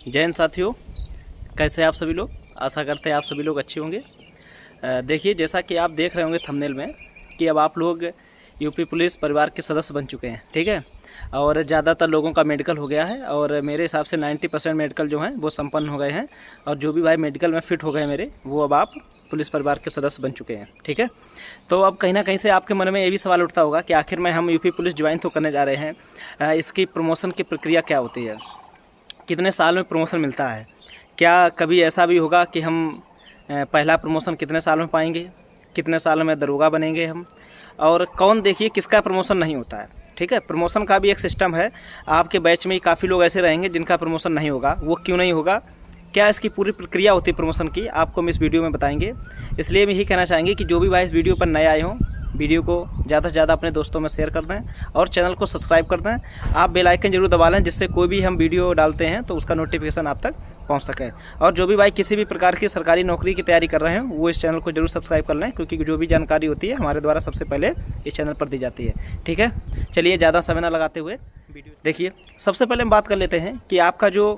जय हिंद साथियों, कैसे आप सभी लोग। आशा करते हैं आप सभी लोग अच्छे होंगे। देखिए, जैसा कि आप देख रहे होंगे थंबनेल में कि अब आप लोग यूपी पुलिस परिवार के सदस्य बन चुके हैं, ठीक है। और ज़्यादातर लोगों का मेडिकल हो गया है और मेरे हिसाब से 90% मेडिकल जो हैं वो संपन्न हो गए हैं। और जो भी भाई मेडिकल में फिट हो गए मेरे, वो अब आप पुलिस परिवार के सदस्य बन चुके हैं, ठीक है। तो अब कहीं ना कहीं से आपके मन में ये भी सवाल उठता होगा कि आखिर में हम यूपी पुलिस ज्वाइन तो करने जा रहे हैं, इसकी प्रमोशन की प्रक्रिया क्या होती है, कितने साल में प्रमोशन मिलता है, क्या कभी ऐसा भी होगा कि हम पहला प्रमोशन कितने साल में पाएंगे, कितने साल में दरोगा बनेंगे हम, और कौन देखिए किसका प्रमोशन नहीं होता है, ठीक है। प्रमोशन का भी एक सिस्टम है। आपके बैच में काफ़ी लोग ऐसे रहेंगे जिनका प्रमोशन नहीं होगा। वो क्यों नहीं होगा, क्या इसकी पूरी प्रक्रिया होती है प्रमोशन की, आपको हम इस वीडियो में बताएंगे। इसलिए हम यही कहना चाहेंगे कि जो भी भाई इस वीडियो पर नए आए हों, वीडियो को ज़्यादा से ज़्यादा अपने दोस्तों में शेयर कर दें और चैनल को सब्सक्राइब कर दें। आप बेल आइकन जरूर दबा लें, जिससे कोई भी हम वीडियो डालते हैं तो उसका नोटिफिकेशन आप तक पहुंच सके। और जो भी भाई किसी भी प्रकार की सरकारी नौकरी की तैयारी कर रहे हैं, वो इस चैनल को जरूर सब्सक्राइब कर लें, क्योंकि जो भी जानकारी होती है हमारे द्वारा सबसे पहले इस चैनल पर दी जाती है, ठीक है। चलिए ज़्यादा समय न लगाते हुए वीडियो देखिए। सबसे पहले हम बात कर लेते हैं कि आपका जो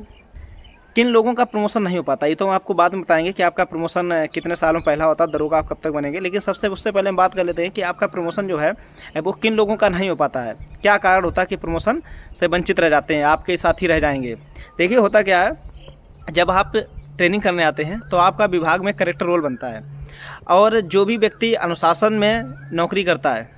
किन लोगों का प्रमोशन नहीं हो पाता। ये तो हम आपको बाद में बताएंगे कि आपका प्रमोशन कितने सालों पहला होता है, दरोगा आप कब तक बनेंगे। लेकिन उससे पहले हम बात कर लेते हैं कि आपका प्रमोशन जो है वो किन लोगों का नहीं हो पाता है, क्या कारण होता है कि प्रमोशन से वंचित रह जाते हैं, आपके साथी रह जाएंगे। देखिए, होता क्या है, जब आप ट्रेनिंग करने आते हैं तो आपका विभाग में करेक्टर रोल बनता है। और जो भी व्यक्ति अनुशासन में नौकरी करता है,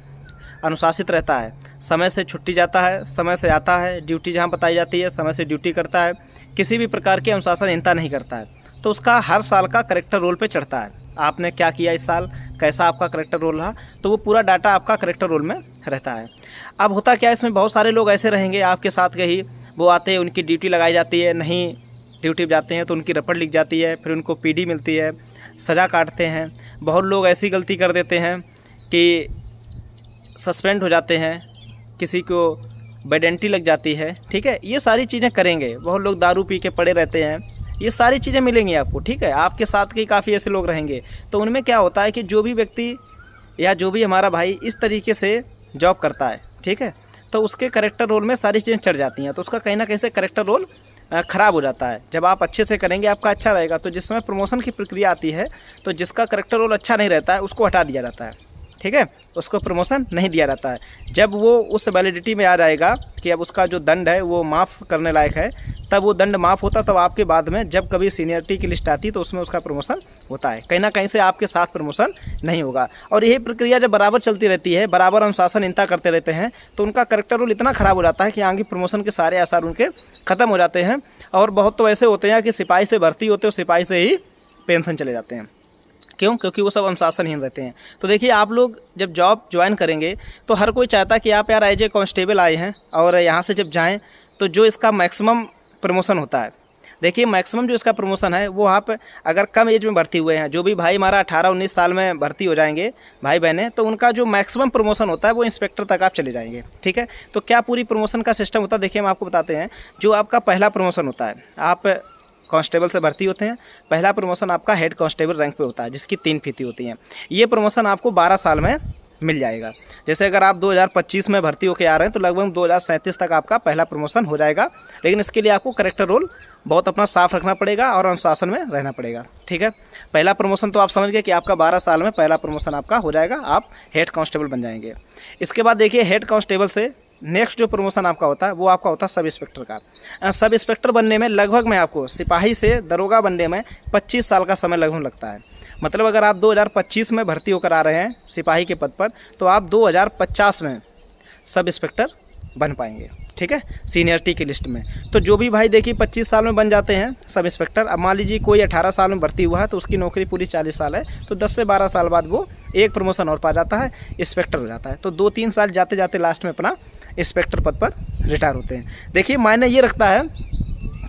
अनुशासित रहता है, समय से छुट्टी जाता है, समय से आता है, ड्यूटी जहाँ बताई जाती है समय से ड्यूटी करता है, किसी भी प्रकार की अनुशासनहीनता नहीं करता है, तो उसका हर साल का करेक्टर रोल पे चढ़ता है। आपने क्या किया इस साल, कैसा आपका करेक्टर रोल रहा, तो वो पूरा डाटा आपका करेक्टर रोल में रहता है। अब होता क्या है, इसमें बहुत सारे लोग ऐसे रहेंगे आपके साथ के ही, वो आते हैं, उनकी ड्यूटी लगाई जाती है, नहीं ड्यूटी जाते हैं तो उनकी रपट लिख जाती है, फिर उनको पीडी मिलती है, सज़ा काटते हैं। बहुत लोग ऐसी गलती कर देते हैं कि सस्पेंड हो जाते हैं, किसी को बेडेंटी लग जाती है, ठीक है। ये सारी चीज़ें करेंगे। बहुत लोग दारू पी के पड़े रहते हैं, ये सारी चीज़ें मिलेंगी आपको, ठीक है। आपके साथ के काफ़ी ऐसे लोग रहेंगे। तो उनमें क्या होता है कि जो भी व्यक्ति या जो भी हमारा भाई इस तरीके से जॉब करता है, ठीक है, तो उसके करेक्टर रोल में सारी चीज़ें चढ़ जाती हैं, तो उसका कहीं ना कहीं से करेक्टर रोल ख़राब हो जाता है। जब आप अच्छे से करेंगे आपका अच्छा रहेगा। तो जिस समय प्रमोशन की प्रक्रिया आती है तो जिसका करेक्टर रोल अच्छा नहीं रहता है उसको हटा दिया जाता है, ठीक है, उसको प्रमोशन नहीं दिया जाता है। जब वो उस वैलिडिटी में आ जाएगा कि अब उसका जो दंड है वो माफ़ करने लायक है, तब वो दंड माफ़ होता, तब आपके बाद में जब कभी सीनियरिटी की लिस्ट आती तो उसमें उसका प्रमोशन होता है। कहीं ना कहीं से आपके साथ प्रमोशन नहीं होगा। और यही प्रक्रिया जब बराबर चलती रहती है, बराबर अनुशासनहीनता करते रहते हैं, तो उनका करेक्टर रोल इतना ख़राब हो जाता है कि आगे प्रमोशन के सारे आसार उनके ख़त्म हो जाते हैं। और बहुत तो ऐसे होते हैं कि सिपाही से भर्ती होते हो, सिपाही से ही पेंशन चले जाते हैं। क्यों? क्योंकि वो सब अनुशासनहीन रहते हैं। तो देखिए, आप लोग जब जॉब ज्वाइन करेंगे तो हर कोई चाहता है कि आप यार एज ए कांस्टेबल आए हैं और यहाँ से जब जाएं तो जो इसका मैक्सिमम प्रमोशन होता है, देखिए मैक्सिमम जो इसका प्रमोशन है वो आप अगर कम एज में भर्ती हुए हैं, जो भी भाई हमारा 18-19 साल में भर्ती हो जाएंगे भाई बहनें, तो उनका जो मैक्सिमम प्रमोशन होता है वो इंस्पेक्टर तक आप चले जाएंगे, ठीक है। तो क्या पूरी प्रमोशन का सिस्टम होता है, देखिए हम आपको बताते हैं। जो आपका पहला प्रमोशन होता है, आप कांस्टेबल से भर्ती होते हैं, पहला प्रमोशन आपका हेड कांस्टेबल रैंक पे होता है, जिसकी 3 फीती होती हैं। ये प्रमोशन आपको 12 साल में मिल जाएगा। जैसे अगर आप 2025 में भर्ती होकर आ रहे हैं तो लगभग 2037 तक आपका पहला प्रमोशन हो जाएगा। लेकिन इसके लिए आपको करेक्टर रोल बहुत अपना साफ रखना पड़ेगा और अनुशासन में रहना पड़ेगा, ठीक है। पहला प्रमोशन तो आप समझ गए कि आपका 12 साल में पहला प्रमोशन आपका हो जाएगा, आप हेड कांस्टेबल बन जाएंगे। इसके बाद देखिए, हेड कांस्टेबल से नेक्स्ट जो प्रमोशन आपका होता है वो आपका होता है सब इंस्पेक्टर का। सब इंस्पेक्टर बनने में लगभग में आपको सिपाही से दरोगा बनने में 25 साल का समय लगभग लगता है। मतलब अगर आप 2025 में भर्ती होकर आ रहे हैं सिपाही के पद पर, तो आप 2050 में सब इंस्पेक्टर बन पाएंगे, ठीक है, सीनियरिटी की लिस्ट में। तो जो भी भाई देखिए 25 साल में बन जाते हैं सब इंस्पेक्टर। अब मान लीजिए कोई 18 साल में भर्ती हुआ है तो उसकी नौकरी पूरी 40 साल है, तो 10 से 12 साल बाद वो एक प्रमोशन और पा जाता है, इंस्पेक्टर हो जाता है। तो 2-3 साल जाते जाते लास्ट में अपना इंस्पेक्टर पद पर रिटायर होते हैं। देखिए, मायने ये रखता है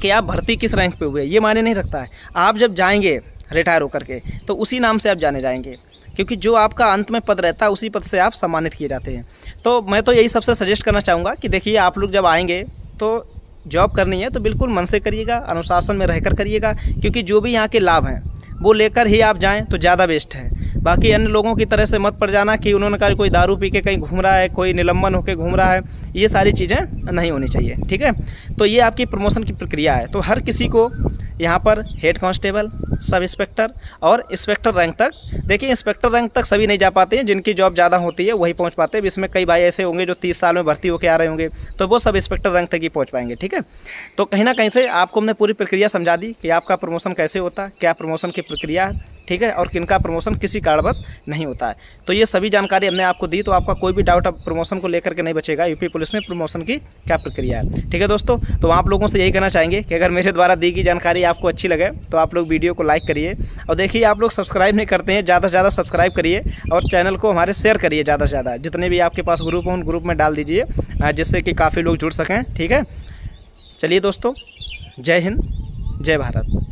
कि आप भर्ती किस रैंक पे हुए, ये मायने नहीं रखता है। आप जब जाएंगे रिटायर होकर के तो उसी नाम से आप जाने जाएंगे, क्योंकि जो आपका अंत में पद रहता है उसी पद से आप सम्मानित किए जाते हैं। तो मैं तो यही सबसे सजेस्ट करना चाहूँगा कि देखिए, आप लोग जब आएंगे तो जॉब करनी है तो बिल्कुल मन से करिएगा, अनुशासन में रहकर करिएगा, क्योंकि जो भी यहाँ के लाभ हैं वो लेकर ही आप जाएं तो ज़्यादा बेस्ट है। बाकी अन्य लोगों की तरह से मत पड़ जाना कि उन्होंने कहा कोई दारू पी के कहीं घूम रहा है, कोई निलंबन होकर घूम रहा है, ये सारी चीज़ें नहीं होनी चाहिए। ठीक है, तो ये आपकी प्रमोशन की प्रक्रिया है। तो हर किसी को यहाँ पर हेड कांस्टेबल, सब इंस्पेक्टर और इंस्पेक्टर रैंक तक, देखिए इंस्पेक्टर रैंक तक सभी नहीं जा पाते हैं, जिनकी जॉब ज़्यादा होती है वही पहुँच पाते हैं। इसमें कई भाई ऐसे होंगे जो 30 साल में भर्ती होकर आ रहे होंगे, तो वो सब इंस्पेक्टर रैंक तक ही पहुँच पाएंगे। ठीक है, तो कहीं ना कहीं से आपको हमने पूरी प्रक्रिया समझा दी कि आपका प्रमोशन कैसे होता है, क्या प्रमोशन की प्रक्रिया है, ठीक है, और किनका प्रमोशन किसी कारणवश नहीं होता है। तो ये सभी जानकारी हमने आपको दी, तो आपका कोई भी डाउट अब प्रमोशन को लेकर के नहीं बचेगा, यूपी पुलिस में प्रमोशन की क्या प्रक्रिया है। ठीक है दोस्तों, तो आप लोगों से यही कहना चाहेंगे कि अगर मेरे द्वारा दी गई जानकारी आपको अच्छी लगे तो आप लोग वीडियो को लाइक करिए, और देखिए आप लोग सब्सक्राइब नहीं करते हैं, ज़्यादा से ज़्यादा सब्सक्राइब करिए और चैनल को हमारे शेयर करिए ज़्यादा से ज़्यादा, जितने भी आपके पास ग्रुप हैं उन ग्रुप में डाल दीजिए, जिससे कि काफ़ी लोग जुड़ सकें। ठीक है, चलिए दोस्तों, जय हिंद, जय भारत।